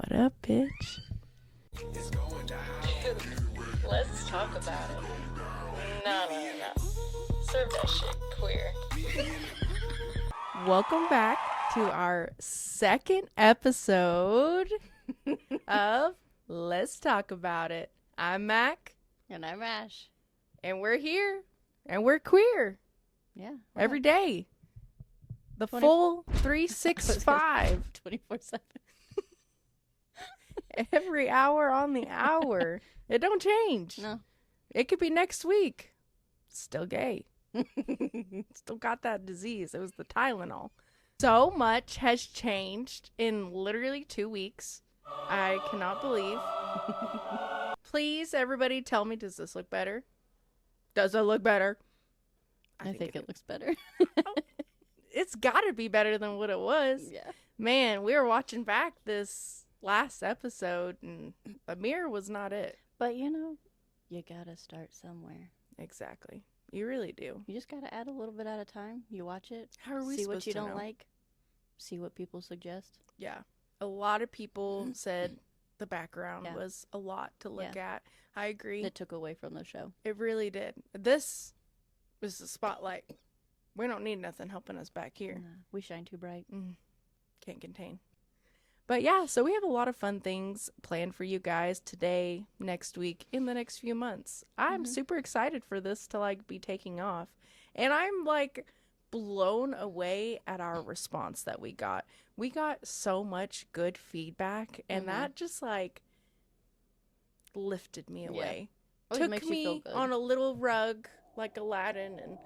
What up, bitch? Let's talk about it. No. Serve that shit, queer. Welcome back to our second episode of Let's Talk About It. I'm Mac. And I'm Ash. And we're here. And we're queer. Yeah. Every day. The full 365. 24/7. Every hour on the hour. It don't change. No. It could be next week. Still gay. Still got that disease. It was the Tylenol. So much has changed in literally 2 weeks. I cannot believe. Please, everybody, tell me, does this look better? Does it look better? I think it looks better. It's got to be better than what it was. Yeah. Man, we were watching back this last episode, and the mirror was not it. But, you gotta start somewhere. Exactly. You really do. You just gotta add a little bit at a time. You watch it. How are we see supposed what you to don't know? like. See what people suggest. Yeah. A lot of people said the background was a lot to look at. I agree. It took away from the show. It really did. This was the spotlight. We don't need nothing helping us back here. No, we shine too bright. Can't contain. But yeah, so we have a lot of fun things planned for you guys today, next week, in the next few months. I'm super excited for this to be taking off. And I'm blown away at our response that we got. We got so much good feedback, and that just lifted me away. Oh, Took makes you me feel good. on a little rug like Aladdin, and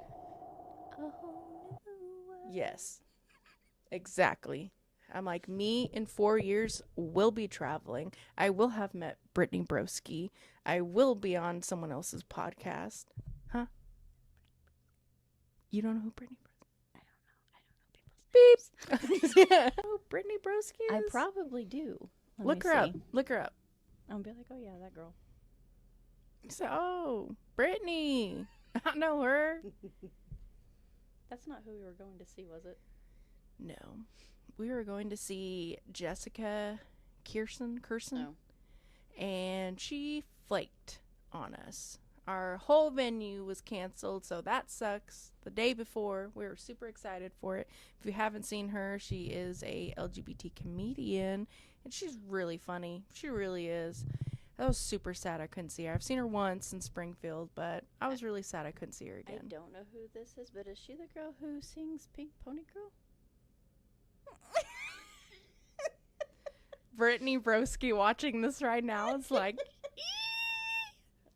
yes, exactly. I'm like, me in 4 years will be traveling. I will have met Brittany Broski. I will be on someone else's podcast. Huh? You don't know who Brittany Broski is? I don't know people's names. Beep. Yeah. Who Brittany Broski is? I probably do. Look her up. Look her up. I'll be like, oh yeah, that girl. So, oh, Brittany. I know her. That's not who we were going to see, was it? No. We were going to see Jessica Kirsten, and she flaked on us. Our whole venue was canceled, so that sucks. The day before, we were super excited for it. If you haven't seen her, she is a LGBT comedian, and she's really funny. She really is. I was super sad I couldn't see her. I've seen her once in Springfield, but I was really sad I couldn't see her again. I don't know who this is, but is she the girl who sings Pink Pony Girl? Brittany Broski watching this right now is like,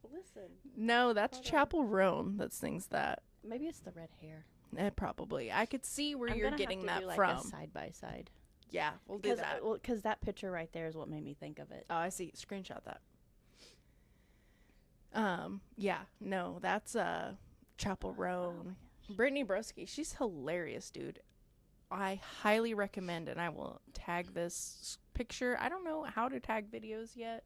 listen. No, that's Chapel Roan that sings that. Maybe it's the red hair. Probably. I could see where I'm you're gonna getting have to that do from. A side by side. Yeah, we'll do that. Because that picture right there is what made me think of it. Oh, I see. Screenshot that. Yeah, no, that's Chapel Roan. Brittany Broski, she's hilarious, dude. I highly recommend, and I will tag this picture. I don't know how to tag videos yet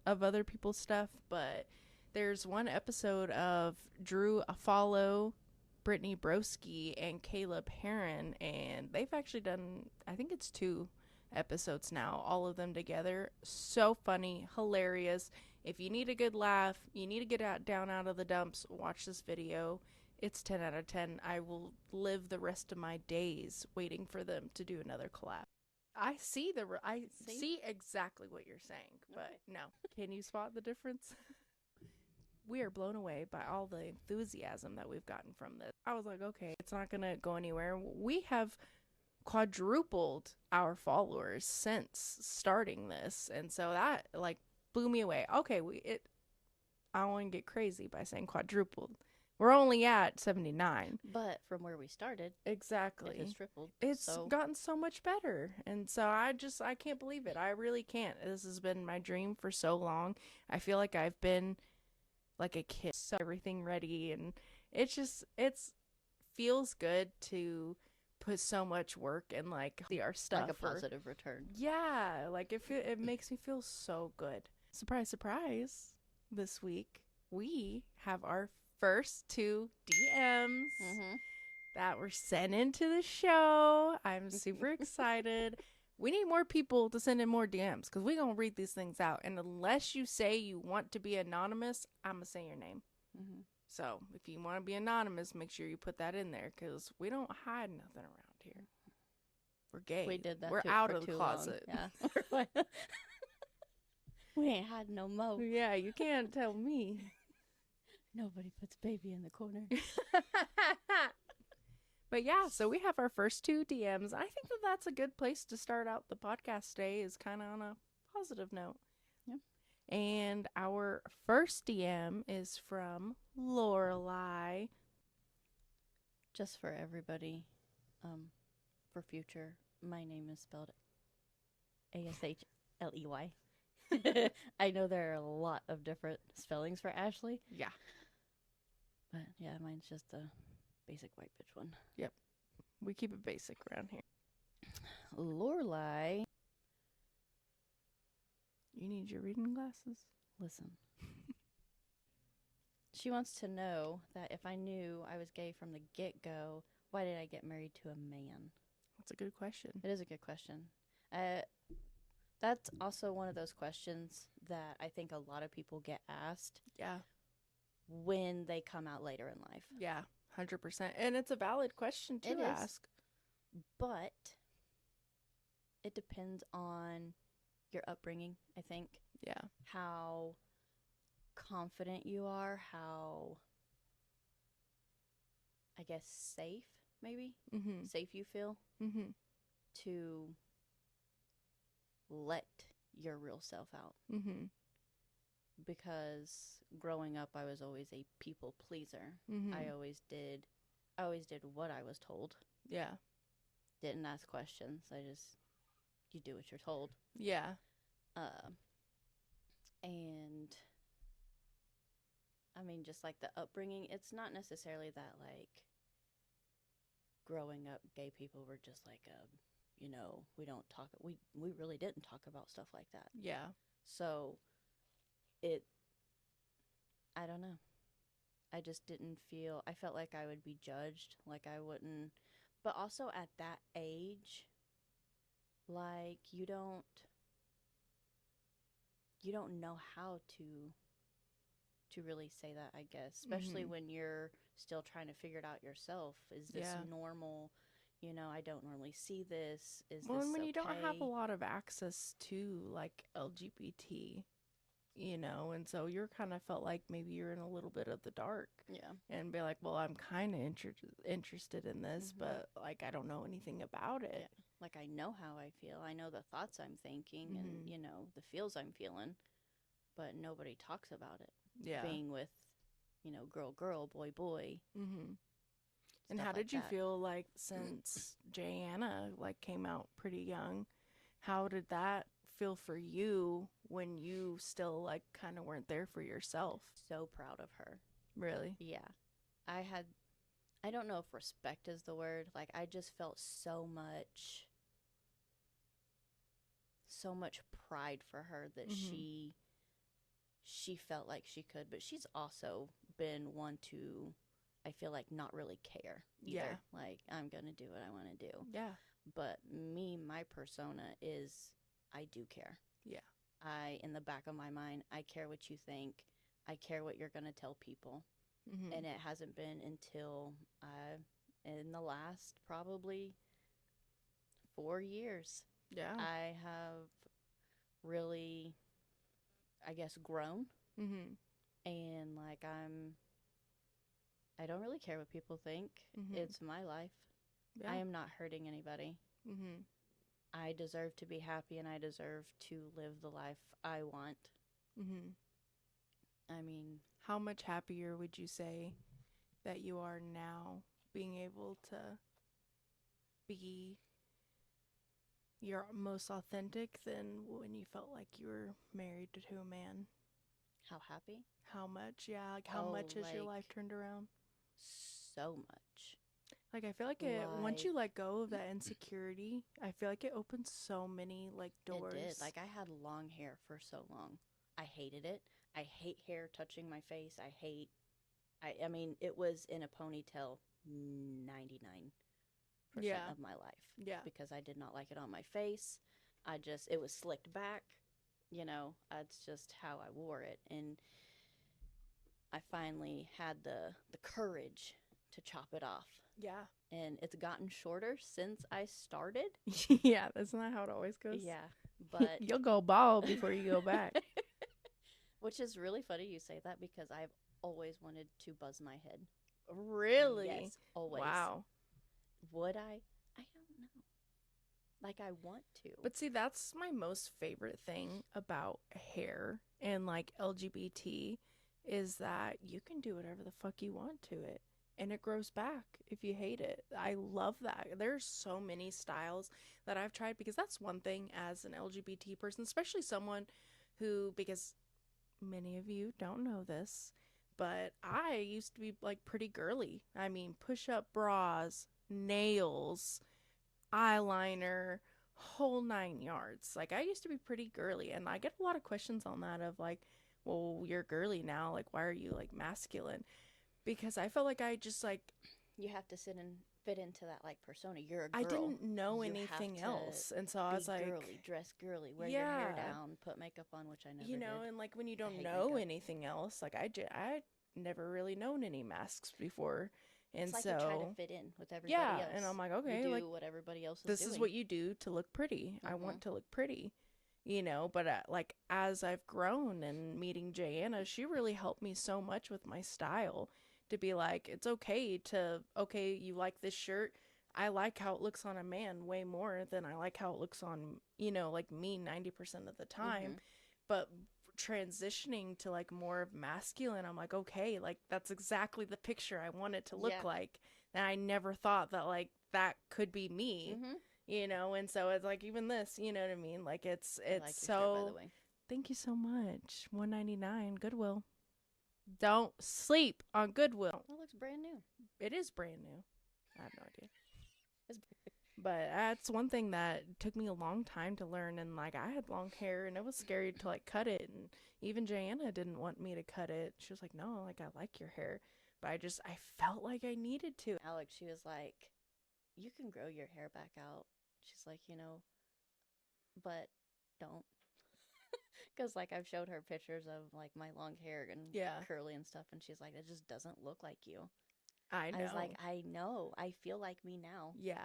of other people's stuff, but there's one episode of Drew Follow, Brittany Broski, and Caleb Heron, and they've actually done, I think it's 2 episodes now, all of them together. So funny, hilarious. If you need a good laugh, you need to get down out of the dumps, watch this video. It's 10 out of 10. I will live the rest of my days waiting for them to do another collab. I see see exactly what you're saying, but no. Can you spot the difference? We are blown away by all the enthusiasm that we've gotten from this. I was like, okay, it's not going to go anywhere. We have quadrupled our followers since starting this, and so that blew me away. Okay, I don't want to get crazy by saying quadrupled. We're only at 79. But from where we started, exactly, it has tripled. It's gotten so much better. And so I can't believe it. I really can't. This has been my dream for so long. I feel like I've been like a kid, so everything ready. And it feels good to put so much work and see our stuff. Like a positive return. Yeah, it makes me feel so good. Surprise, surprise. This week, we have our first 2 DMs that were sent into the show. I'm super excited. We need more people to send in more DMs because we're going to read these things out. And unless you say you want to be anonymous, I'm going to say your name. Mm-hmm. So if you want to be anonymous, make sure you put that in there because we don't hide nothing around here. We're gay. We did that. We're out of the closet. Long. Yeah. We ain't had no mo. Yeah, you can't tell me. Nobody puts baby in the corner. But yeah, so we have our first 2 DMs. I think that that's a good place to start out the podcast day, is kind of on a positive note. Yeah. And our first DM is from Lorelai. Just for everybody, for future, my name is spelled Ashley. I know there are a lot of different spellings for Ashley. Yeah. But yeah, mine's just a basic white bitch one. Yep. We keep it basic around here. Lorelai. You need your reading glasses? Listen. She wants to know that if I knew I was gay from the get-go, why did I get married to a man? That's a good question. It is a good question. That's also one of those questions that I think a lot of people get asked. Yeah. When they come out later in life. Yeah, 100%. And it's a valid question to ask. But it depends on your upbringing, I think. Yeah. How confident you are, how, I guess, safe, maybe? Mm-hmm. Safe you feel to let your real self out. Mm-hmm. Because growing up, I was always a people pleaser. Mm-hmm. I always did what I was told. Yeah. Didn't ask questions. You do what you're told. Yeah. And I mean, just like the upbringing, it's not necessarily that like growing up, gay people were just like, we don't talk. We really didn't talk about stuff like that. Yeah. So I don't know. I just didn't I felt like I would be judged, like I wouldn't, but also at that age, like you don't know how to really say that, I guess, especially when you're still trying to figure it out yourself. Is this normal? I don't normally see this. Is this when okay? you don't have a lot of access to like LGBT, and so you're kind of felt like maybe you're in a little bit of the dark. Yeah. And be like, well, I'm kind of interested in this, but like I don't know anything about it. Yeah. Like I know how I feel. I know the thoughts I'm thinking and, the feels I'm feeling, but nobody talks about it. Yeah. Being with, girl, boy. Mm-hmm. And how did you feel like since Jayana like came out pretty young? How did that feel for you when you still like kind of weren't there for yourself? So proud of her. Really? Yeah. I don't know if respect is the word. Like I just felt so much pride for her that she felt like she could, but she's also been one to, I feel like, not really care either. Yeah. Like I'm going to do what I want to do. Yeah. But my persona is, I do care. Yeah. In the back of my mind, I care what you think. I care what you're going to tell people. Mm-hmm. And it hasn't been until in the last probably 4 years. Yeah. I have really, I guess, grown. Mm-hmm. And like I don't really care what people think. Mm-hmm. It's my life. Yeah. I am not hurting anybody. Mm-hmm. I deserve to be happy and I deserve to live the life I want. Mm-hmm. I mean, how much happier would you say that you are now being able to be your most authentic than when you felt like you were married to a man? How happy? How much? Yeah, like how much has your life turned around? So much. Like I feel like once you let go of that insecurity, I feel like it opens so many like doors. It did. Like I had long hair for so long. I hated it. I hate hair touching my face. I mean, it was in a ponytail 99% Yeah. of my life. Yeah. Because I did not like it on my face. It was slicked back. That's just how I wore it. And I finally had the courage to chop it off. Yeah. And it's gotten shorter since I started. Yeah, that's not how it always goes. Yeah, but you'll go bald before you go back. Which is really funny you say that because I've always wanted to buzz my head. Really? Yes, always. Wow. Would I? I don't know. Like, I want to. But see, that's my most favorite thing about hair and like LGBT is that you can do whatever the fuck you want to it. And it grows back if you hate it. I love that. There's so many styles that I've tried because that's one thing as an LGBT person, especially someone who, because many of you don't know this, but I used to be like pretty girly. I mean, push-up bras, nails, eyeliner, whole 9 yards. Like I used to be pretty girly, and I get a lot of questions on that of like, well, you're girly now, like why are you like masculine? Because I felt like I just like you have to sit and fit into that like persona. You're a girl. I didn't know You anything have to else, and so I was like, girly, dress girly, wear your hair Yeah. down, put makeup on, which I never you know, did. and like when you don't hate know makeup. anything else, like I never really known any masks before, and It's like so you try to fit in with everybody yeah, else. and I'm like, you okay, do like what everybody else is this doing. is what you do to look pretty. I want to look pretty, you know. But like as I've grown and meeting Jayanna, she really helped me so much with my style to be like, it's okay to, okay, you like this shirt. I like how it looks on a man way more than I like how it looks on, you know, like me 90% of the time. But transitioning to like more of masculine, I'm like, okay, like that's exactly the picture I want it to look Yeah. like. And I never thought that like that could be me, you know. And so it's like even this, you know what I mean? Like it's I like your so. shirt, by the way. Thank you so much. $1.99 Goodwill. Don't sleep on Goodwill. That looks brand new. It is brand new. I have no idea. It's But that's one thing that took me a long time to learn. And like I had long hair and it was scary to like cut it. And even Jayanna didn't want me to cut it. She was like, no, like I like your hair. But I felt like I needed to. Alex, she was like, you can grow your hair back out. She's like, but don't. Because like I've showed her pictures of like my long hair and curly and stuff. And she's like, it just doesn't look like you. I know. I was like, I know. I feel like me now. Yeah.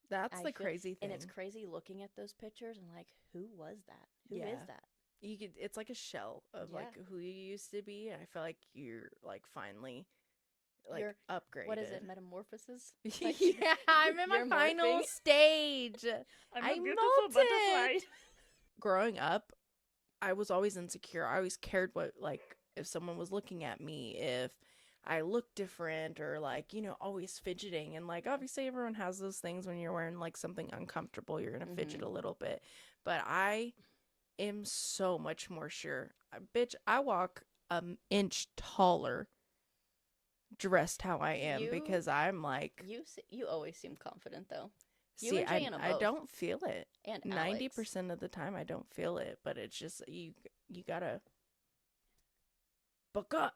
That's the crazy thing. And it's crazy looking at those pictures and like, who was that? Who is that? It's like a shell of like who you used to be. And I feel like you're like finally like You're, upgraded. What is it? Metamorphosis? Like, yeah, I'm in my final stage. I'm a beautiful molted. butterfly. Growing up, I was always insecure. I always cared what, like, if someone was looking at me, if I looked different, or like, you know, always fidgeting. And like, obviously everyone has those things when you're wearing like something uncomfortable, you're going to fidget a little bit. But I am so much more sure. Bitch, I walk an inch taller dressed how I am because I'm like. You always seem confident though. See, I don't feel it. And 90% of the time I don't feel it, but it's just you gotta book up.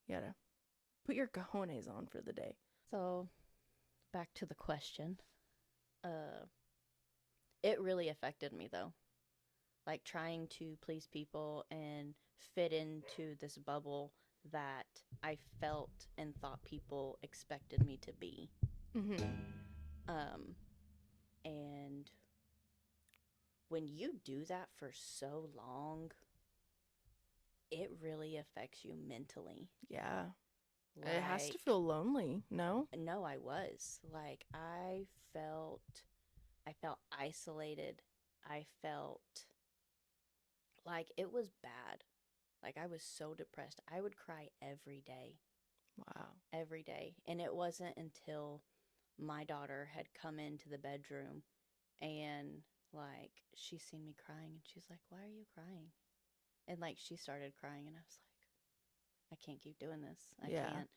You gotta put your cojones on for the day. So, back to the question. It really affected me though. Like trying to please people and fit into this bubble that I felt and thought people expected me to be. And when you do that for so long, it really affects you mentally. Yeah. It has to feel lonely, no? No, I was. Like I felt isolated. I felt like it was bad. Like I was so depressed. I would cry every day. Wow. Every day. And it wasn't until my daughter had come into the bedroom and like she seen me crying and she's like, why are you crying? And like she started crying and I was like, I can't keep doing this. I can't.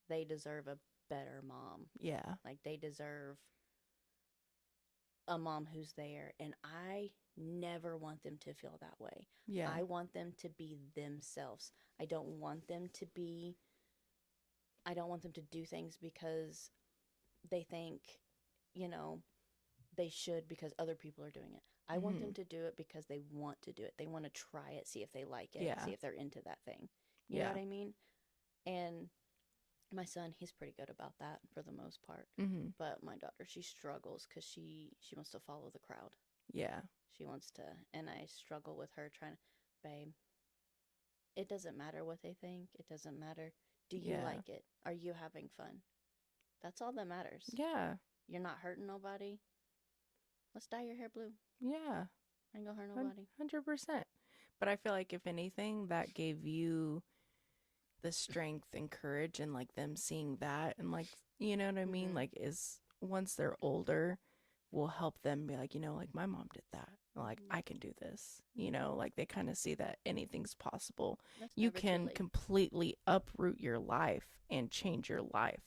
They deserve a better mom. Yeah. Like they deserve a mom who's there, and I never want them to feel that way. Yeah. I want them to be themselves. I don't want them to do things because they think, you know, they should because other people are doing it. I want them to do it because they want to do it. They want to try it, see if they like it, Yeah. see if they're into that thing. You know what I mean? And my son, he's pretty good about that for the most part. But my daughter, she struggles because she wants to follow the crowd. Yeah. She wants to, and I struggle with her trying to, babe, it doesn't matter what they think. It doesn't matter. Do you like it? Are you having fun? That's all that matters. Yeah. You're not hurting nobody. Let's dye your hair blue. Yeah. I ain't gonna hurt nobody. 100%. But I feel like if anything, that gave you the strength and courage, and like them seeing that, and like, you know what I mean? Like, is once they're older, will help them be like, you know, like my mom did that. Like, I can do this. You know, like they kind of see that anything's possible. You can completely uproot your life and change your life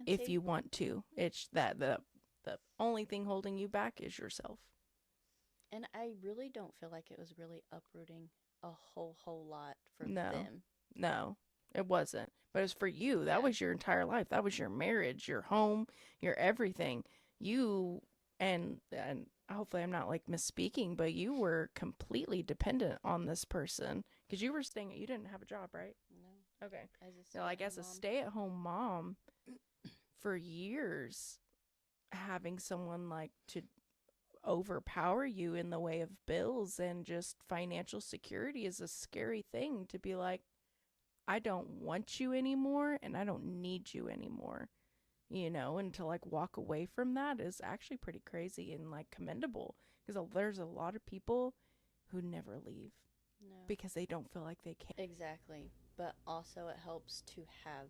if you want to. It's that the only thing holding you back is yourself. And I really don't feel like it was really uprooting a whole lot for No. them. No, it wasn't. But it's for you. That was your entire life. That was your marriage, your home, your everything. You and hopefully I'm not like misspeaking, but you were completely dependent on this person because you were you didn't have a job, right? No. Okay. So I guess a stay-at-home mom for years, having someone like to overpower you in the way of bills and just financial security is a scary thing to be like, I don't want you anymore and I don't need you anymore, you know, and to like walk away from that is actually pretty crazy and like commendable because there's a lot of people who never leave because they don't feel like they can. Exactly. But also it helps to have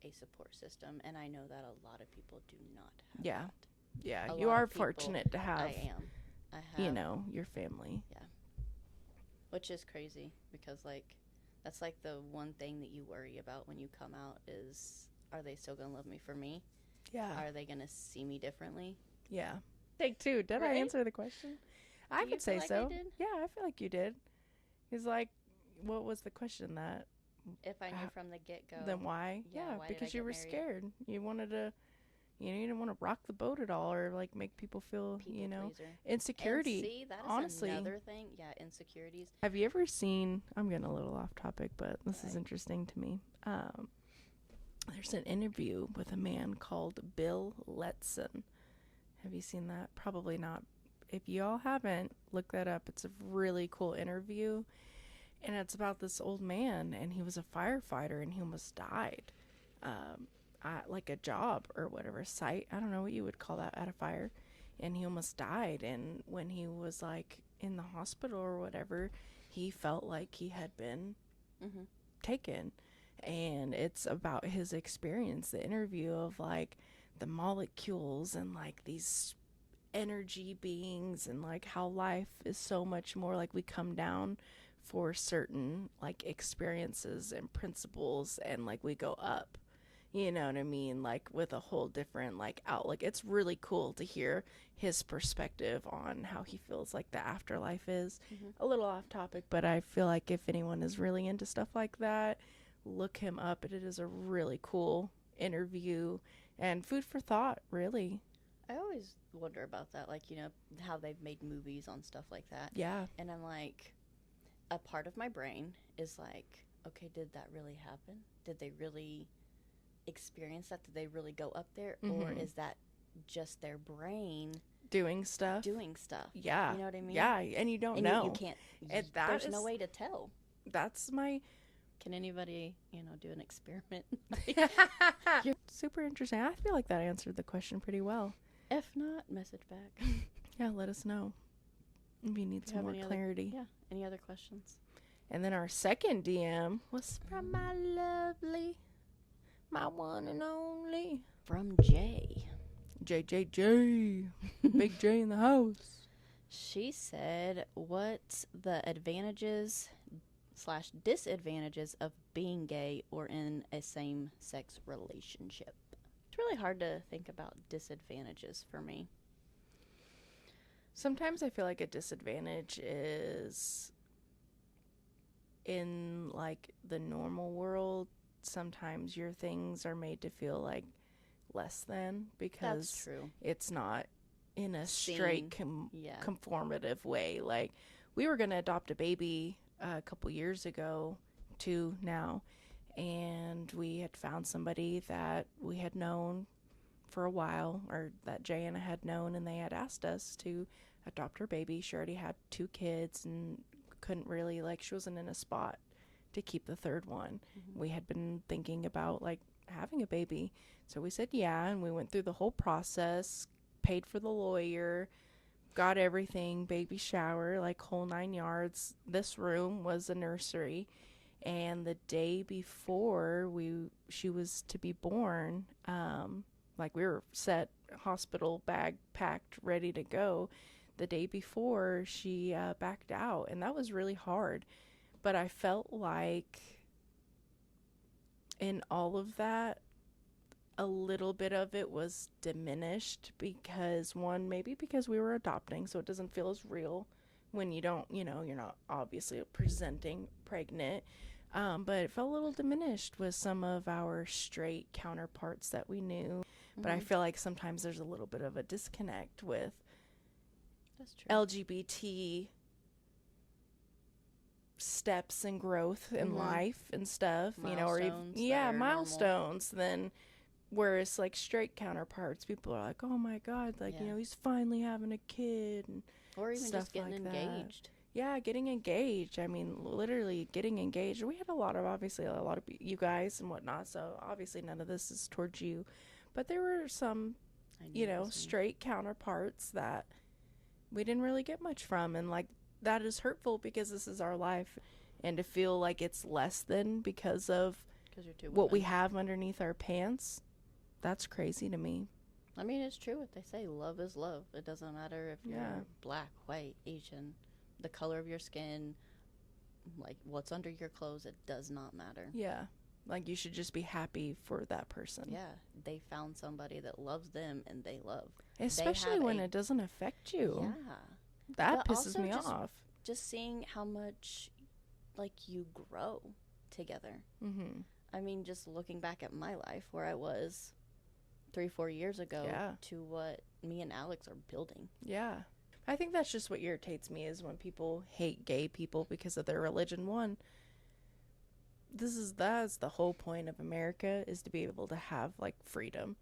a support system, and I know that a lot of people do not have that. Yeah, you are fortunate to have. I have, you know, your family. Yeah. Which is crazy because like that's like the one thing that you worry about when you come out is, are they still going to love me for me? Yeah. Are they going to see me differently? Yeah. Take two. Did I answer the question? I would say so. Yeah, I feel like you did. It's like, what was the question that? If I knew from the get-go. Then why? Yeah, why because you were scared. You wanted to, you know, you didn't want to rock the boat at all or like make people feel, you know, insecurity. And see, that is honestly another thing. Yeah, insecurities. Have you ever seen, I'm getting a little off topic, but this is interesting to me. There's an interview with a man called Bill Lezz. Have you seen that? Probably not. If y'all haven't, look that up. It's a really cool interview. And it's about this old man, and he was a firefighter, and he almost died. At like a job or whatever, site. I don't know what you would call that at a fire. And he almost died. And when he was like in the hospital or whatever, he felt like he had been taken. And it's about his experience, the interview of like the molecules and like these energy beings and like how life is so much more like we come down for certain like experiences and principles and like we go up, you know what I mean, like with a whole different like outlook. It's really cool to hear his perspective on how he feels like the afterlife is. A little off topic, but I feel like if anyone is really into stuff like that, look him up. It is a really cool interview and food for thought, really. I always wonder about that, like, you know, how they've made movies on stuff like that. Yeah. And I'm like, a part of my brain is like, okay, did that really happen? Did they really experience that? Did they really go up there? Or is that just their brain doing stuff? Yeah. You know what I mean? Yeah, and you don't know. You can't. There's no way to tell. That's my... Can anybody, you know, do an experiment? Super interesting. I feel like that answered the question pretty well. If not, message back. Yeah, let us know if you need some more clarity. Any other questions? And then our second DM was from my lovely, my one and only, from Jay. J. Big J in the house. She said, what's the advantages/disadvantages of being gay or in a same-sex relationship? It's really hard to think about disadvantages for me. Sometimes I feel like a disadvantage is in like the normal world. Sometimes your things are made to feel like less than That's because true. it's not in a Seen. straight Yeah. conformative way. Like, we were going to adopt a baby a couple years ago, 2 now, and we had found somebody that we had known for a while, or that Jana had known, and they had asked us to adopt her baby. She already had 2 kids and couldn't really, like, she wasn't in a spot to keep the third one. We had been thinking about, like, having a baby. So we said yeah, and we went through the whole process, paid for the lawyer, got everything, baby shower, like whole 9 yards. This room was a nursery. And the day before she was to be born, like, we were set, hospital bag packed, ready to go. The day before, she backed out, and that was really hard. But I felt like in all of that, a little bit of it was diminished because, one, maybe because we were adopting, so it doesn't feel as real when you don't, you're not obviously presenting pregnant. But it felt a little diminished with some of our straight counterparts that we knew. But I feel like sometimes there's a little bit of a disconnect with That's true. LGBT steps and growth in life and stuff, or even, milestones. Then, whereas, like, straight counterparts, people are like, oh my God, like, he's finally having a kid, and or even stuff just getting like engaged. Yeah, getting engaged. I mean, literally getting engaged. We had obviously a lot of you guys and whatnot, so obviously none of this is towards you. But there were some, straight counterparts that we didn't really get much from. And, like, that is hurtful because this is our life. And to feel like it's less than because of what we have underneath our pants, that's crazy to me. I mean, it's true what they say. Love is love. It doesn't matter if you're black, white, Asian, the color of your skin, like what's under your clothes. It does not matter. Yeah. Like, you should just be happy for that person. Yeah. They found somebody that loves them and they love. Especially when it doesn't affect you. Yeah. That pisses me off. Just seeing how much, like, you grow together. Mm-hmm. I mean, just looking back at my life, where I was 3-4 years ago to what me and Alex are building. Yeah. I think that's just what irritates me, is when people hate gay people because of their religion. One, that's the whole point of America, is to be able to have, like, freedom.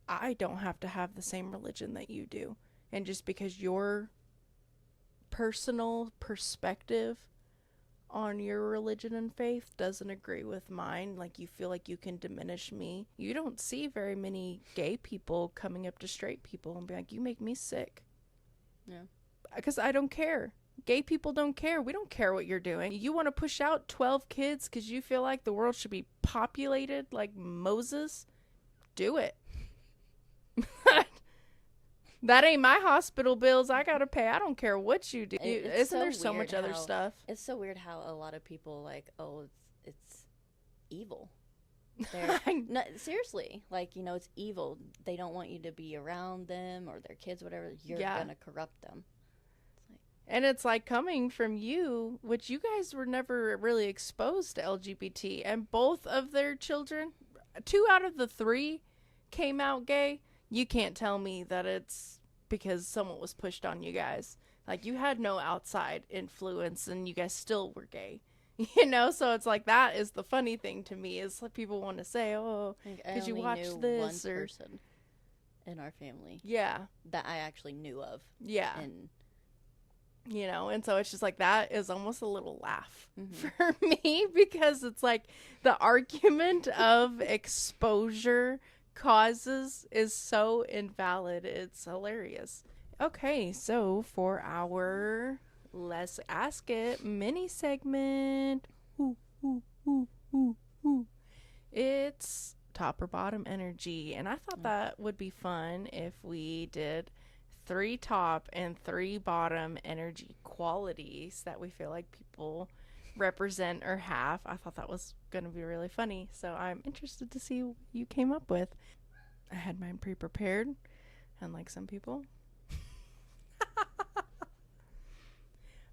I don't have to have the same religion that you do. And just because your personal perspective on your religion and faith doesn't agree with mine, like, you feel like you can diminish me. You don't see very many gay people coming up to straight people and be like, you make me sick. Yeah. Because I don't care. Gay people don't care. We don't care what you're doing. You want to push out 12 kids because you feel like the world should be populated like Moses? Do it. That ain't my hospital bills I gotta pay. I don't care what you do. Isn't there so much other stuff? It's so weird how a lot of people, like, oh, it's evil. No, seriously, like, it's evil. They don't want you to be around them or their kids, whatever. You're gonna corrupt them. And it's like, coming from you, which you guys were never really exposed to LGBT, and both of their children, 2 out of the 3 came out gay. You can't tell me that it's because someone was pushed on you guys. Like, you had no outside influence and you guys still were gay. So it's like, that is the funny thing to me, is like, people want to say, oh, because you watched this, one or person in our family. Yeah. That I actually knew of. Yeah. And and so it's just like, that is almost a little laugh for me, because it's like, the argument of exposure causes is so invalid. It's hilarious. Okay, so for our Let's Ask It mini segment, it's top or bottom energy. And I thought that would be fun if we did 3 top and 3 bottom energy qualities that we feel like people represent or have. I thought that was going to be really funny, so I'm interested to see what you came up with. I had mine pre-prepared, unlike some people.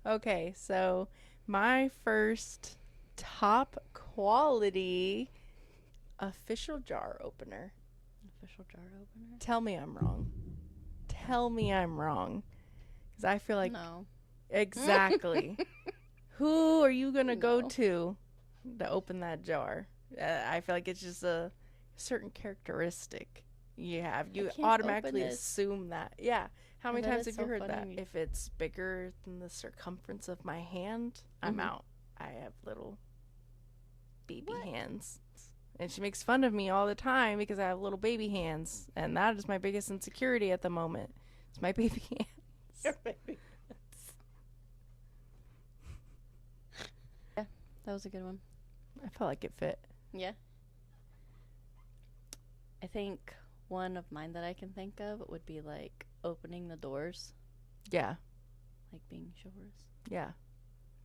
Okay, so my first top quality, official jar opener. Artificial jar opener? Tell me I'm wrong. Tell me I'm wrong. Because I feel like... No. Exactly. Who are you going to go No. to open that jar? I feel like it's just a certain characteristic you have. You can't automatically open this. assume that. Yeah. How many And that times is have you so heard that? funny. If it's bigger than the circumference of my hand, I'm Mhm. out. I have little baby hands. And she makes fun of me all the time because I have little baby hands. And that is my biggest insecurity at the moment. It's my baby hands. Your baby. Yeah, that was a good one. I felt like it fit. Yeah. I think one of mine that I can think of would be like opening the doors, Yeah. like being chivalrous. Yeah.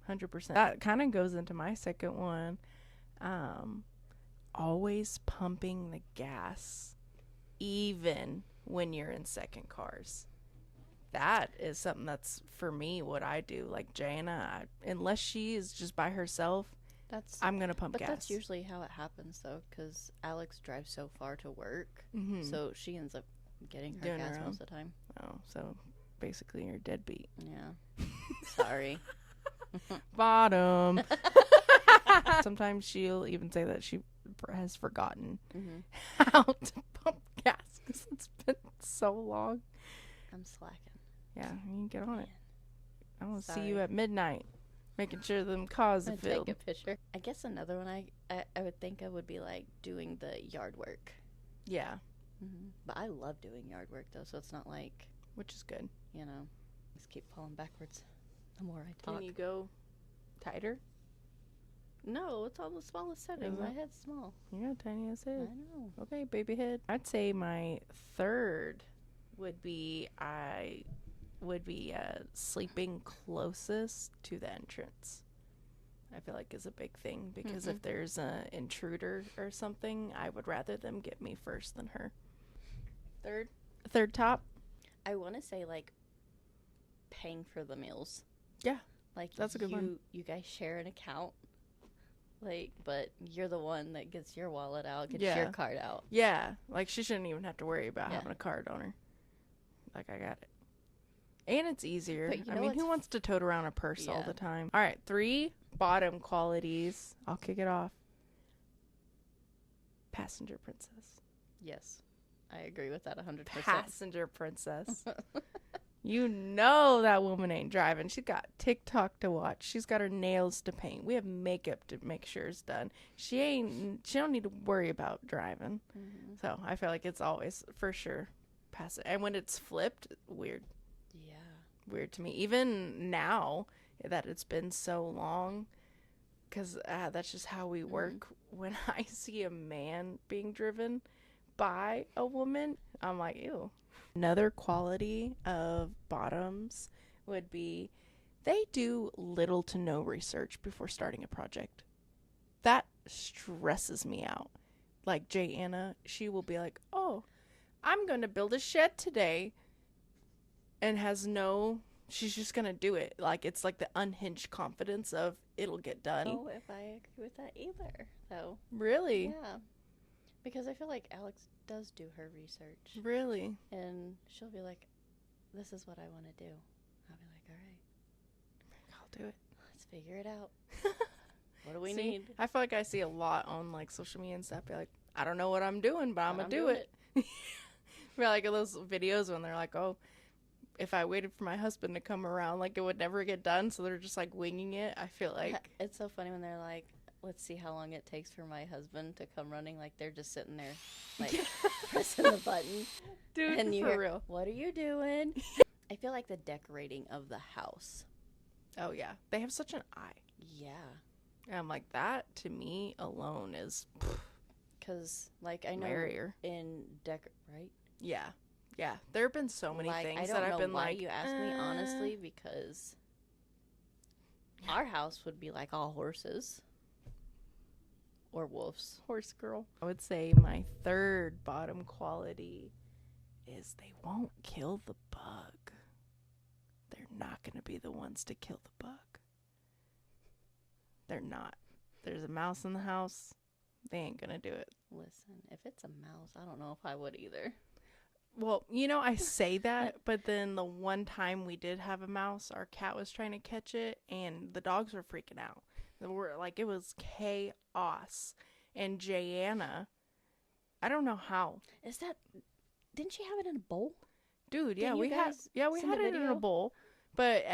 100%. That kind of goes into my second one. Always pumping the gas, even when you're in second cars. That is something that's, for me, what I do. Like, Jana, unless she is just by herself, I'm going to pump gas. But that's usually how it happens, though, because Alex drives so far to work, so she ends up getting her Doing gas her most own. of the time. Oh, so basically you're deadbeat. Yeah. Sorry. Bottom. Sometimes she'll even say that she has forgotten how to pump gas because it's been so long. I'm slacking. Yeah, you can get on it. I want to see Sorry. you at midnight, making sure them cars are Take filled. a picture. I guess another one I would think of would be like doing the yard work. Yeah, But I love doing yard work though, so it's not like, which is good. you know, just keep falling backwards the more I talk. Can you go tighter? No, it's all the smallest setting. Is My it? head's small. You got a tiny ass I head. know. Okay, baby head. I'd say my third would be sleeping closest to the entrance. I feel like is a big thing because if there's an intruder or something, I would rather them get me first than her. Third top. I want to say like paying for the meals. Yeah, Like that's a good one. You guys share an account. Like, but you're the one that gets your wallet out, gets Yeah. your card out. Yeah, like she shouldn't even have to worry about Yeah. having a card on her. Like I got it. And it's easier. But you I know mean, what's who wants to tote around a purse all Yeah. the time? All right, 3 bottom qualities. I'll kick it off. Passenger princess. Yes, I agree with that 100%. Passenger princess. You know that woman ain't driving. She's got TikTok to watch. She's got her nails to paint. We have makeup to make sure it's done. She don't need to worry about driving. So I feel like it's always for sure pass it. And when it's flipped, weird to me. Even now that it's been so long, because that's just how we work. When I see a man being driven by a woman, I'm like, ew. Another quality of bottoms would be they do little to no research before starting a project. That stresses me out. Like Anna, she will be like, oh, I'm going to build a shed today. And she's just going to do it. Like, it's like the unhinged confidence of it'll get done. I don't know if I agree with that either, though. Really? Yeah. Because I feel like Alex does do her research. Really? And she'll be like, this is what I want to do. I'll be like, all right, I'll do it. let's figure it out. What do we See, need? I feel like I see a lot on like social media and stuff. Be like, I don't know what I'm doing, but I'm But gonna do doing it. Or like those videos when they're like, oh, if I waited for my husband to come around, like it would never get done. So they're just like winging it. I feel like It's so funny when they're like, let's see how long it takes for my husband to come running. Like they're just sitting there, like pressing the button. dude, And you for hear, real. what are you doing? I feel like the decorating of the house. Oh yeah, they have such an eye. Yeah. And I'm like, that to me alone is Because, like, I know barrier. in right? Yeah, yeah. There have been so many Like, things I don't that I've know been why like, you asked me honestly, because our house would be like all horses or wolves. horse girl. I would say my third bottom quality is they won't kill the bug. They're not going to be the ones to kill the bug. They're not. There's a mouse in the house. They ain't gonna do it. Listen, if it's a mouse, I don't know if I would either. Well, I say that, but then the one time we did have a mouse, our cat was trying to catch it, and the dogs were freaking out. It was chaos. And Jayana, I don't know how. Didn't she have it in a bowl? Dude, yeah, we had it in a bowl, but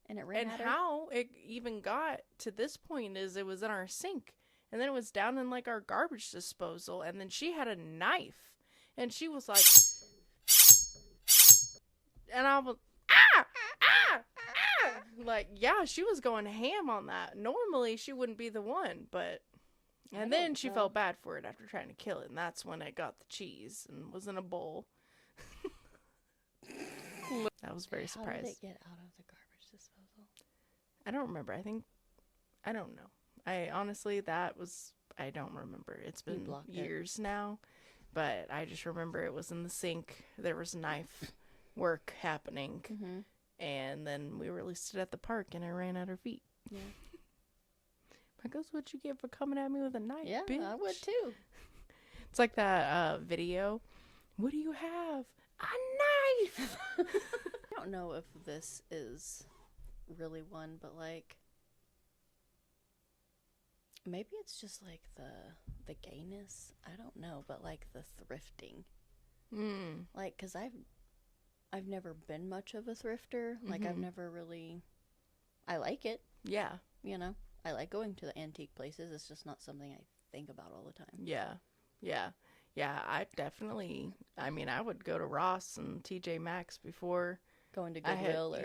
and it ran and how it even got to this point is it was in our sink, and then it was down in like our garbage disposal, and then she had a knife, and she was like, and I was like, yeah, she was going ham on that. Normally she wouldn't be the one, but and then she felt bad for it after trying to kill it, and that's when it got the cheese and was in a bowl. I was very surprised. How did it get out of the garbage disposal? I don't remember. I don't know. I honestly, I don't remember. It's been years now, but I just remember it was in the sink. There was knife work happening, and then we released it at the park, and it ran at her feet. Yeah. I guess what you get for coming at me with a knife, yeah, bitch. I would too. It's like that video. What do you have? A knife! I don't know if this is really one, but like maybe it's just like the gayness. I don't know, but like the thrifting. Like, cause I've never been much of a thrifter. Like I've never really. I like it. Yeah. I like going to the antique places. It's just not something I think about all the time. Yeah. I definitely. I mean, I would go to Ross and TJ Maxx before going to Goodwill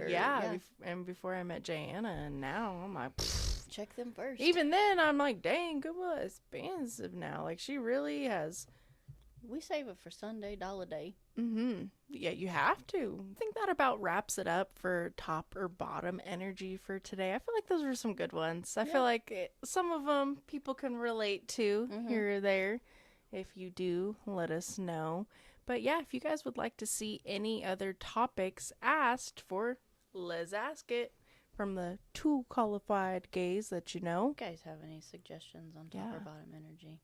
and before I met Jayana, and now I'm like, check them first. Even then, I'm like, dang, Goodwill is expensive now. Like, she really has. We save it for Sunday, dollar day. Yeah, you have to. I think that about wraps it up for top or bottom energy for today. I feel like those were some good ones. I feel like some of them people can relate to here or there. If you do, let us know. But yeah, if you guys would like to see any other topics asked for, let's ask it from the 2 qualified gays that you know. If you guys have any suggestions on top or bottom energy,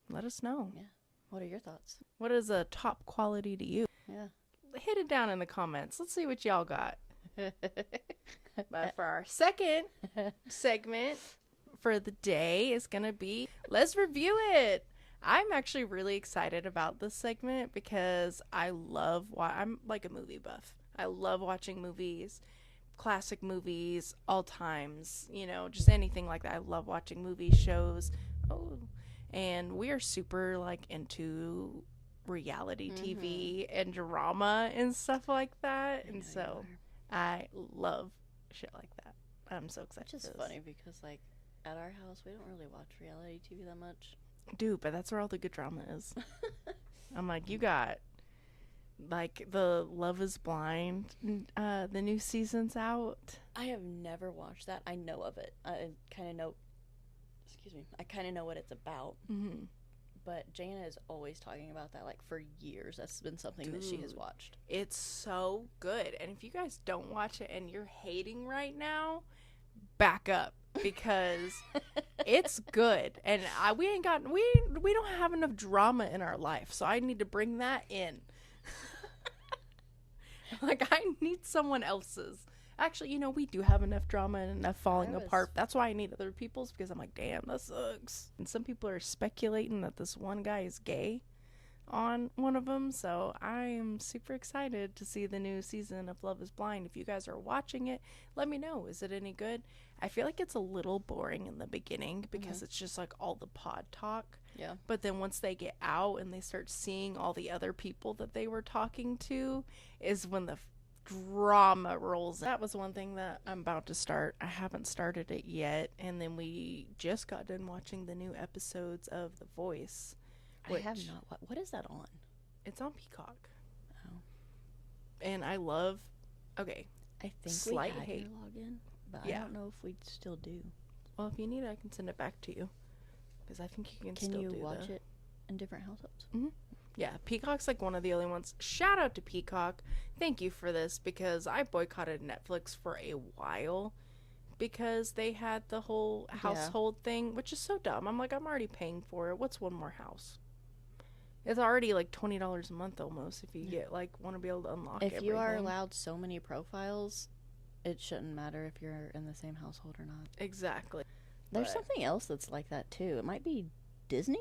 let us know. Yeah. What are your thoughts? What is a top quality to you? Yeah. Hit it down in the comments. Let's see what y'all got. But for our second segment for the day is going to be, let's review it. I'm actually really excited about this segment because I'm like a movie buff. I love watching movies, classic movies, all times, just anything like that. I love watching movies, shows. And we are super like into reality TV and drama and stuff like that. And so I love shit like that. I'm so excited. Which is funny because like at our house, we don't really watch reality TV that much. Dude, but that's where all the good drama is. I'm like, you got like the Love is Blind, the new season's out. I have never watched that. I know of it. I kind of know what it's about. But Jana is always talking about that like for years. That's been something that she has watched. It's so good. And if you guys don't watch it and you're hating right now, back up because it's good. And we don't have enough drama in our life, so I need to bring that in. Like, I need someone else's. Actually, we do have enough drama and enough falling apart. That's why I need other people's, because I'm like, damn, that sucks. And some people are speculating that this one guy is gay on one of them. So I'm super excited to see the new season of Love is Blind. If you guys are watching it, let me know. Is it any good? I feel like it's a little boring in the beginning because it's just like all the pod talk. Yeah. But then once they get out and they start seeing all the other people that they were talking to is when the drama rolls. That was one thing that I'm about to start. I haven't started it yet, and then we just got done watching the new episodes of The Voice. I have not. What is that on? It's on Peacock. Oh, and I love. Okay, I think slight we had hate. your login, but I don't know if we still do. Well, if you need it, I can send it back to you because I think you can still do. Can you watch it in different households? Yeah, Peacock's like one of the only ones. Shout out to Peacock. Thank you for this because I boycotted Netflix for a while because they had the whole household thing, which is so dumb. I'm like, I'm already paying for it. What's one more house? It's already like $20 a month almost if you get like want to be able to unlock if everything. you are allowed so many profiles, it shouldn't matter if you're in the same household or not. Exactly. There's something else that's like that too. It might be Disney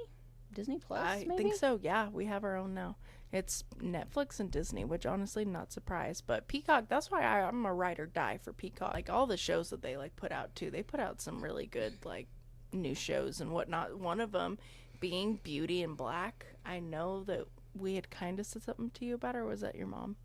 Plus. I think so. Yeah, we have our own now. It's Netflix and Disney, which honestly, not surprised. But Peacock, that's why I'm a ride or die for Peacock. Like all the shows that they like put out too. They put out some really good like new shows and whatnot. One of them being Beauty and Black. I know that we had kind of said something to you about, or was that your mom?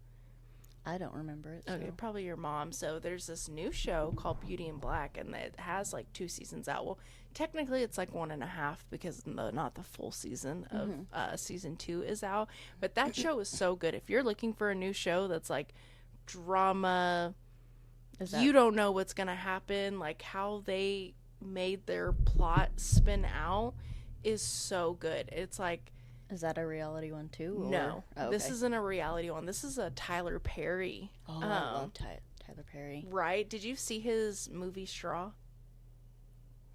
I don't remember it. So. Okay, probably your mom. So there's this new show called Beauty and Black, and it has like 2 seasons out. Well, technically it's like 1.5 because not the full season of season 2 is out. But that show is so good. If you're looking for a new show that's like drama, you don't know what's gonna happen, like how they made their plot spin out is so good. It's like, is that a reality one too? Or? No, oh, okay. This isn't a reality one. This is a Tyler Perry. Oh, I love Tyler Perry. Right? Did you see his movie Straw?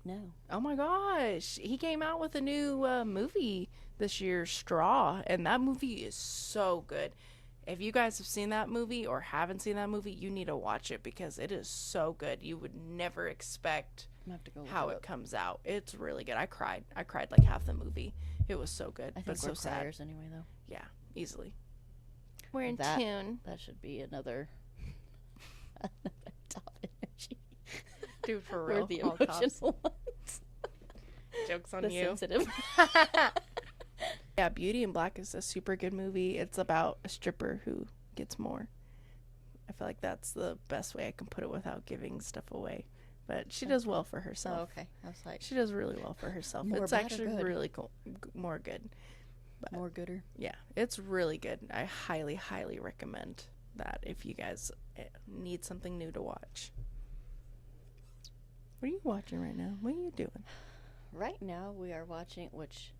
No. Oh my gosh, he came out with a new movie this year, Straw, and that movie is so good. If you guys have seen that movie or haven't seen that movie, you need to watch it because it is so good. You would never expect how it comes out. It's really good. I cried like half the movie. It was so good. I think but we're so criers sad anyway, though. Yeah, easily. We're in tune. That should be another top energy. Dude, for real. We're the emotional ones. Joke's on the you. Sensitive. Yeah, Beauty and Black is a super good movie. It's about a stripper who gets more. I feel like that's the best way I can put it without giving stuff away. But she does well for herself. Oh, okay. I was like, she does really well for herself. It's actually really cool. More good. But more gooder. Yeah, it's really good. I highly, highly recommend that if you guys need something new to watch. What are you watching right now? What are you doing? Right now we are watching, which,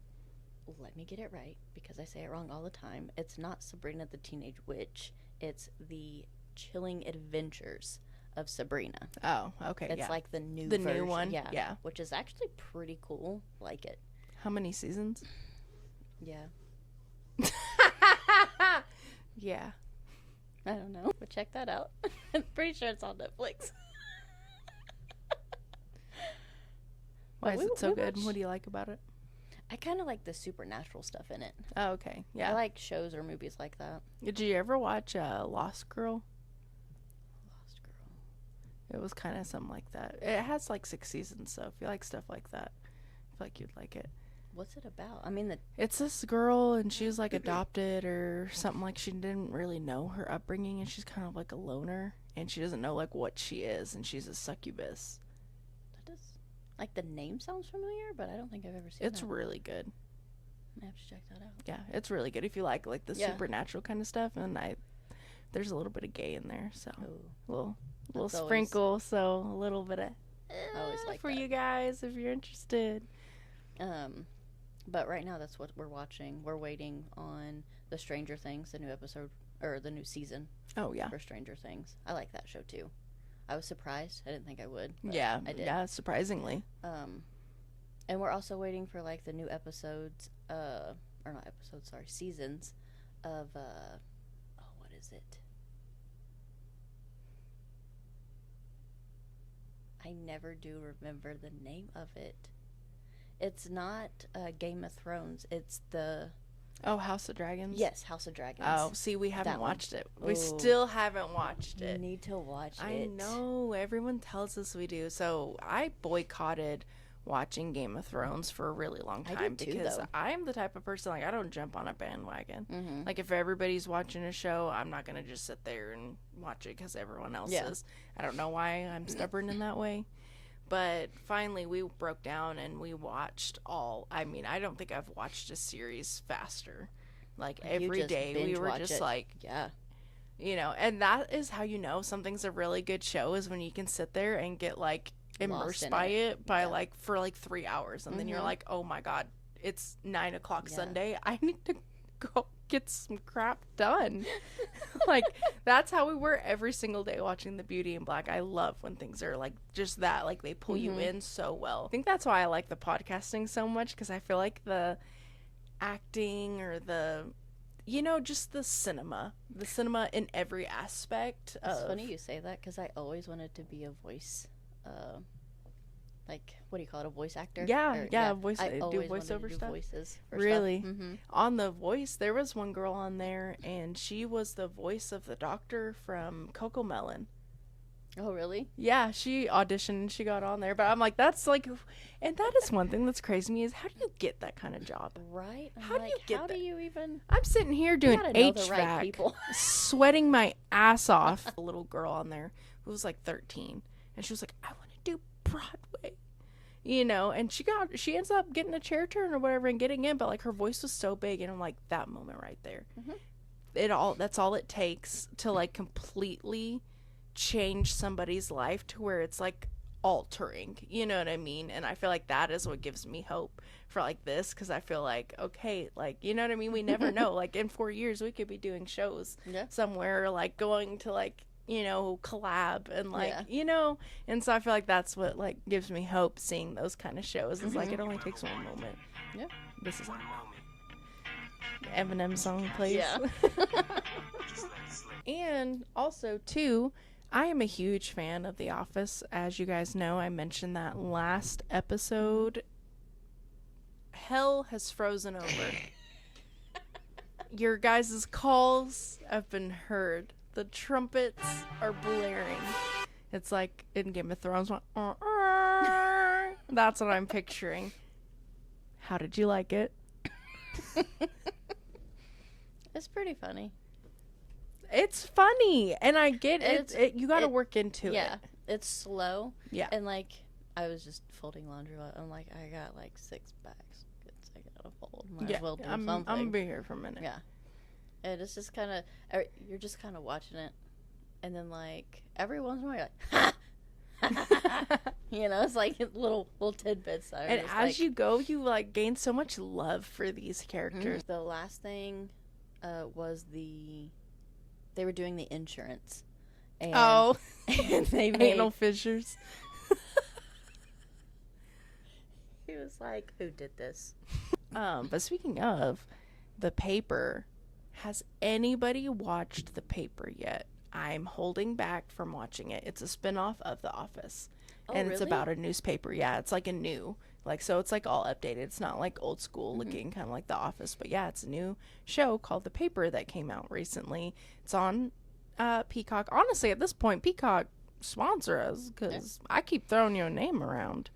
let me get it right because I say it wrong all the time. It's not Sabrina the Teenage Witch. It's The Chilling Adventures of Sabrina. Oh, okay. It's like the new one. Yeah. Which is actually pretty cool. Like it. How many seasons? Yeah. Yeah. I don't know. But check that out. I'm pretty sure it's on Netflix. Why is it so good? What do you like about it? I kind of like the supernatural stuff in it. Oh, okay. Yeah. I like shows or movies like that. Did you ever watch Lost Girl? Lost Girl. It was kind of something like that. It has like 6 seasons, so if you like stuff like that, I feel like you'd like it. What's it about? I mean, it's this girl, and she was like adopted or something. Like she didn't really know her upbringing, and she's kind of like a loner, and she doesn't know like what she is, and she's a succubus. That does, like, the name sounds familiar, but I don't think I've ever seen it. It's really good. I have to check that out. Yeah, it's really good if you like the supernatural kind of stuff, and there's a little bit of gay in there, so a little sprinkle, so a little bit of I always like for that. you guys if you're interested. But right now that's what we're watching. We're waiting on the Stranger Things, the new episode or the new season. Oh yeah, for Stranger Things. I like that show too. I was surprised. I didn't think I would. Yeah, I did. Yeah, surprisingly. And we're also waiting for like the new episodes, seasons of what is it? I never do remember the name of it. It's not Game of Thrones. It's the House of Dragons? Yes, House of Dragons. Oh, see, we haven't watched it. We still haven't watched it. You need to watch it. I know. Everyone tells us we do. So I boycotted watching Game of Thrones for a really long time. I did too, because though. I'm the type of person, like, I don't jump on a bandwagon. Mm-hmm. Like, if everybody's watching a show, I'm not going to just sit there and watch it because everyone else is. I don't know why I'm stubborn in that way. But finally, we broke down and we watched all. I mean, I don't think I've watched a series faster. Like, every day, we were just like, and that is how you know something's a really good show, is when you can sit there and get, like, immersed by it for 3 hours. And then you're like, oh my God, it's 9:00 Sunday. I need to go get some crap done. Like, that's how we were every single day watching The Beauty in Black. I love when things are like just that, like they pull you in so well. I think that's why I like the podcasting so much, because I feel like the acting or the, you know, just the cinema in every aspect. It's funny you say that, because I always wanted to be a voice, like, what do you call it, a voice actor? Voice. I Do always voiceover wanted to do stuff. voices for Really? stuff. Mm-hmm. On The Voice, there was one girl on there, and she was the voice of the doctor from Coco Melon. Oh, really? Yeah, she auditioned and she got on there. But I'm like, that's like, and that is one thing that's crazy to me, is how do you get that kind of job? Right? How do you get How that? do you even? I'm sitting here doing gotta know the HVAC, right people. sweating my ass off. A little girl on there who was like 13, and she was like, I want to do Broadway. You know, and she ends up getting a chair turn or whatever and getting in, but like her voice was so big, and I'm like, that moment right there. That's all it takes to like completely change somebody's life to where it's like altering, you know what I mean? And I feel like that is what gives me hope for like this, because I feel like, okay, like, you know what I mean, we never know, like in 4 years we could be doing shows somewhere, or like going to like, you know, collab and like, you know, and so I feel like that's what like gives me hope, seeing those kind of shows. It's like, it only takes one moment. This is our moment. Eminem song plays. And also too, I am a huge fan of The Office. As you guys know, I mentioned that last episode. Hell has frozen over. Your guys' calls have been heard. The trumpets are blaring. It's like in Game of Thrones. That's what I'm picturing. How did you like it? It's pretty funny. It's funny, and I get it. You got to work into it. Yeah, it's slow. Yeah. And like, I was just folding laundry. I'm like, I got like 6 bags. I gotta fold. Might as well do something. I'm gonna be here for a minute. Yeah. And it's just kind of, you're just kind of watching it, and then like every once in a while, you're like, ha! You know, it's like little tidbits. And as you go, you like gain so much love for these characters. The last thing was they were doing the insurance. And, and they made anal fissures. He was like, who did this? But speaking of The Paper, has anybody watched The Paper yet? I'm holding back from watching it. It's a spinoff of The Office. And it's about a newspaper. Yeah, it's like a new, like, so it's like all updated. It's not like old school looking, kind of like The Office. But yeah, it's a new show called The Paper that came out recently. It's on Peacock. Honestly, at this point, Peacock sponsor us, because I keep throwing your name around.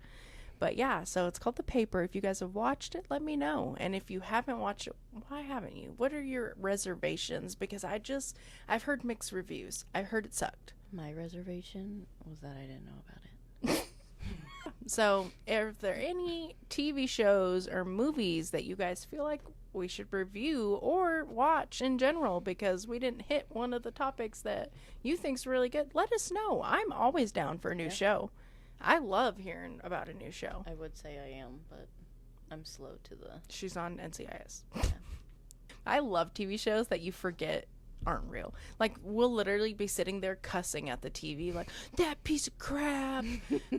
But yeah, so it's called The Paper. If you guys have watched it, let me know. And if you haven't watched it, why haven't you? What are your reservations? Because I've heard mixed reviews. I heard it sucked. My reservation was that I didn't know about it. So if there are any TV shows or movies that you guys feel like we should review or watch in general, because we didn't hit one of the topics that you think's really good, let us know. I'm always down for a new show. I love hearing about a new show. I would say I am, but I'm slow to the... She's on NCIS. Yeah. I love TV shows that you forget aren't real. Like, we'll literally be sitting there cussing at the TV, like, that piece of crap.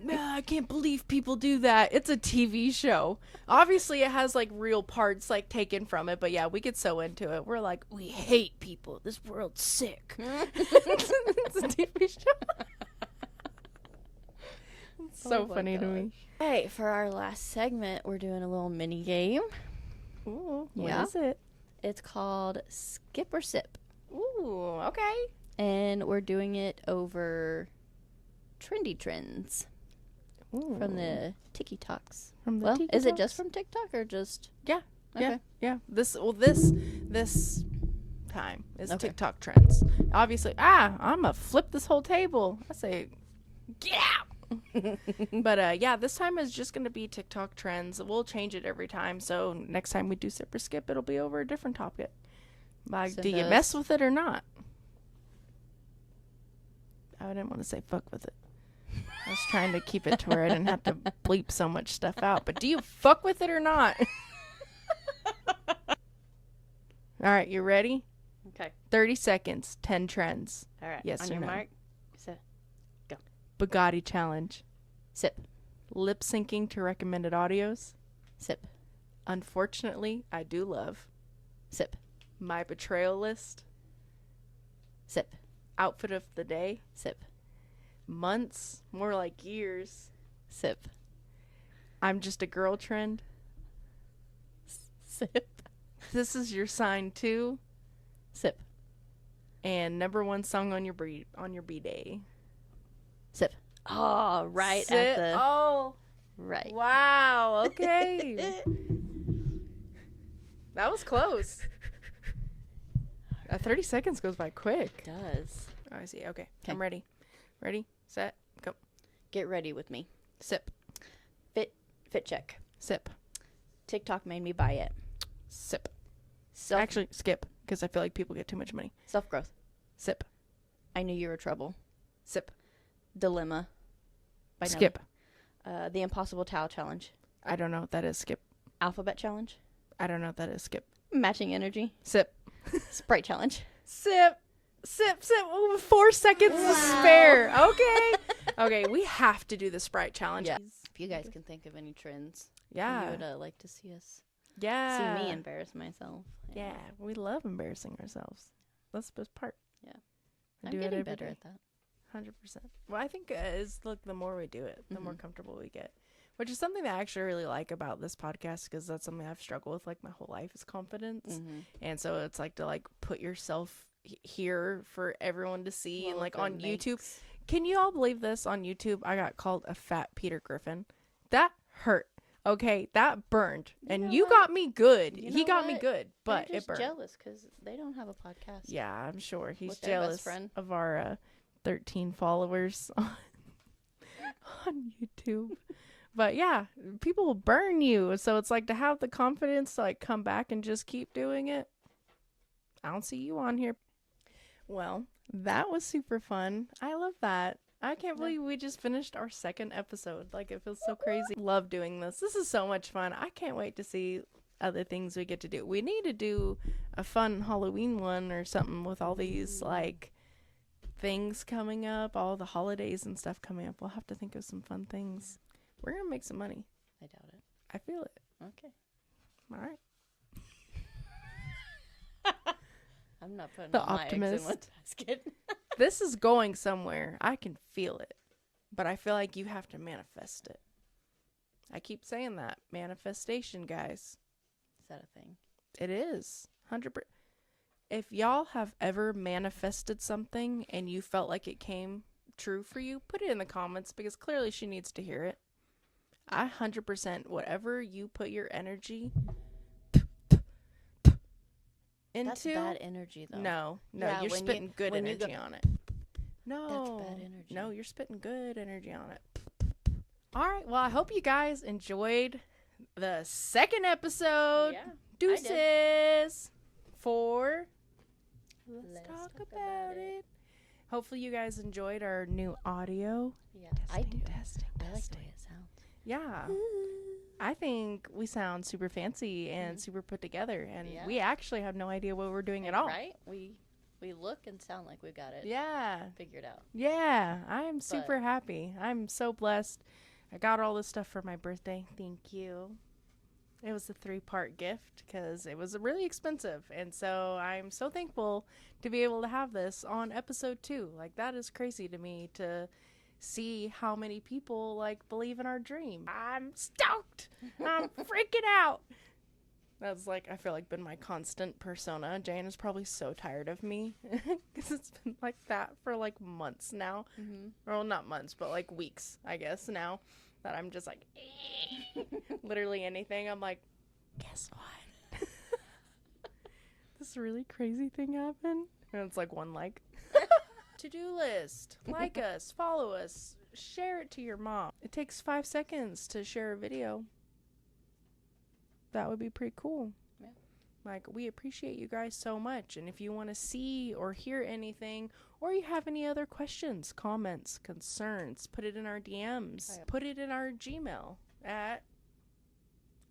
I can't believe people do that. It's a TV show. Obviously, it has, like, real parts, like, taken from it. But, yeah, we get so into it. We're like, we hate people. This world's sick. It's a TV show. So funny to me. Hey, for our last segment, we're doing a little mini game. Ooh, what is it? It's called Skip or Sip. Ooh, okay. And we're doing it over trendy trends from the TikToks. From the TikToks? Is it just from TikTok or just? Yeah. Okay. Yeah. This time is TikTok trends. Obviously, I'm gonna flip this whole table. I say, get out. But yeah, this time is just gonna be TikTok trends. We'll change it every time, so next time we do Sip or Skip, it'll be over a different topic. Like, do you mess with it or not? I didn't want to say fuck with it. I was trying to keep it to where I didn't have to bleep so much stuff out. But do you fuck with it or not? All right, you ready? Okay. 30 seconds, 10 trends. All right. Yes On or your no? mark. So, Bugatti challenge. sip. Lip syncing to recommended audios. Sip. Unfortunately, I do love. Sip. My betrayal list. Sip. Outfit of the day. Sip. Months, more like years. Sip. I'm just a girl trend. Sip. This is your sign too. Sip. And #1 song on your B day. Sip. Oh, right Sip. at the Oh, right. wow. Okay. That was close. 30 seconds goes by quick. Does. Oh, I see. Okay. I'm ready. Ready, set, go. Get ready with me. Sip. Fit check. Sip. TikTok made me buy it. Sip. Self Actually, skip, because I feel like people get too much money. self growth. Sip. I knew you were trouble. Sip. Dilemma. By Skip. Nelly. The Impossible Towel Challenge. I don't know what that is. Skip. Alphabet Challenge. I don't know what that is. Skip. Matching Energy. Sip. Sprite Challenge. Sip. Sip. Sip. Ooh, 4 seconds to spare. Okay. Okay, we have to do the Sprite challenge. Yeah. If you guys can think of any trends, Yeah. you would like to see us Yeah. see me embarrass myself. Yeah. We love embarrassing ourselves. That's the best part. Yeah. I I'm do it getting every better day. at that. 100%. Well, I think the more we do it, the more Mhm. comfortable we get, which is something that I actually really like about this podcast, because that's something I've struggled with like my whole life is confidence. And so it's like to like put yourself here for everyone to see. And like on YouTube, can you all believe this? On YouTube, I got called a fat Peter Griffin. That hurt. Okay, that burned. And know you what? got me good. You He know got me what? good, but They're it just burned. jealous because they don't have a podcast. Yeah, I'm sure he's With their best jealous friend. of our 13 followers on YouTube. But yeah, people will burn you. So it's like to have the confidence to like come back and just keep doing it. I don't see you on here. Well, that was super fun. I love that. I can't believe we just finished our 2nd episode. Like, it feels so crazy. Love doing this. This is so much fun. I can't wait to see other things we get to do. We need to do a fun Halloween one or something with all these like things coming up, all the holidays and stuff coming up. We'll have to think of some fun things. We're gonna make some money. I doubt it. I feel it. Okay. All right. I'm not putting The all my eggs in optimist. one basket. This is going somewhere. I can feel it. But I feel like you have to manifest it. I keep saying that. Manifestation, guys. Is that a thing? It is. 100%. If y'all have ever manifested something and you felt like it came true for you, put it in the comments, because clearly she needs to hear it. 100%. Whatever you put your energy into. That's bad energy, though. No, Yeah, you're when spitting good when you energy go- on it. No, That's bad energy. No, you're spitting good energy on it. All right. Well, I hope you guys enjoyed the 2nd episode. Yeah. Deuces for Let's talk about it. Hopefully you guys enjoyed our new audio. Yeah, I do. Testing. I like the way it sounds. Yeah. I think we sound super fancy and super put together, and Yeah. we actually have no idea what we're doing at all. Right? We look and sound like we've got it Yeah. figured out. Yeah. I am super happy. I'm so blessed. I got all this stuff for my birthday. Thank you. It was a 3-part gift because it was really expensive. And so I'm so thankful to be able to have this on episode 2. Like, that is crazy to me to see how many people like believe in our dream. I'm stoked. I'm freaking out. That's like, I feel like been my constant persona. Jane is probably so tired of me because it's been like that for like months now. Well, not months, but like weeks, I guess, now that I'm just like, literally anything. I'm like, guess what? This really crazy thing happened. And it's like one like. To-do list. Like us, follow us, share it to your mom. It takes 5 seconds to share a video. That would be pretty cool. Yeah. Like, we appreciate you guys so much. And if you want to see or hear anything, or you have any other questions, comments, concerns, put it in our DMs. Yep. Put it in our Gmail at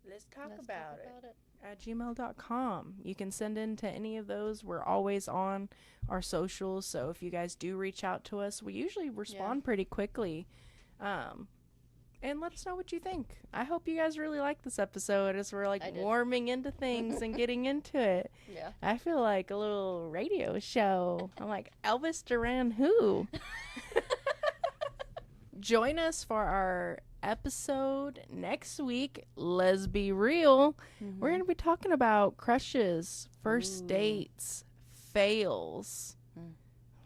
Let's talk Let's about talk it. about it. At gmail.com. You can send in to any of those. We're always on our socials, so if you guys do reach out to us, we usually respond pretty quickly. And let us know what you think. I hope you guys really like this episode as we're like warming into things and getting into it. Yeah. I feel like a little radio show. I'm like, Elvis Duran who? Join us for our episode next week. Let's be real. We're going to be talking about crushes, first dates, fails.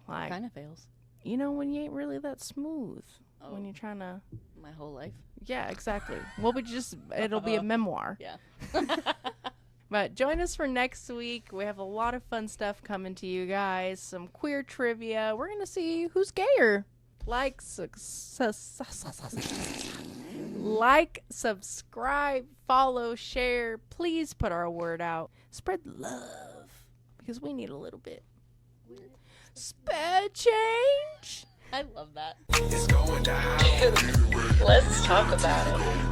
Like, Kind of fails. you know, when you ain't really that smooth. When you're trying to... My whole life. Yeah, exactly. Well, it'll be a memoir. Yeah. But join us for next week. We have a lot of fun stuff coming to you guys. Some queer trivia. We're going to see who's gayer. Like, subscribe, follow, share. Please put our word out. Spread love. Because we need a little bit. Spare change. I love that. Let's talk about it.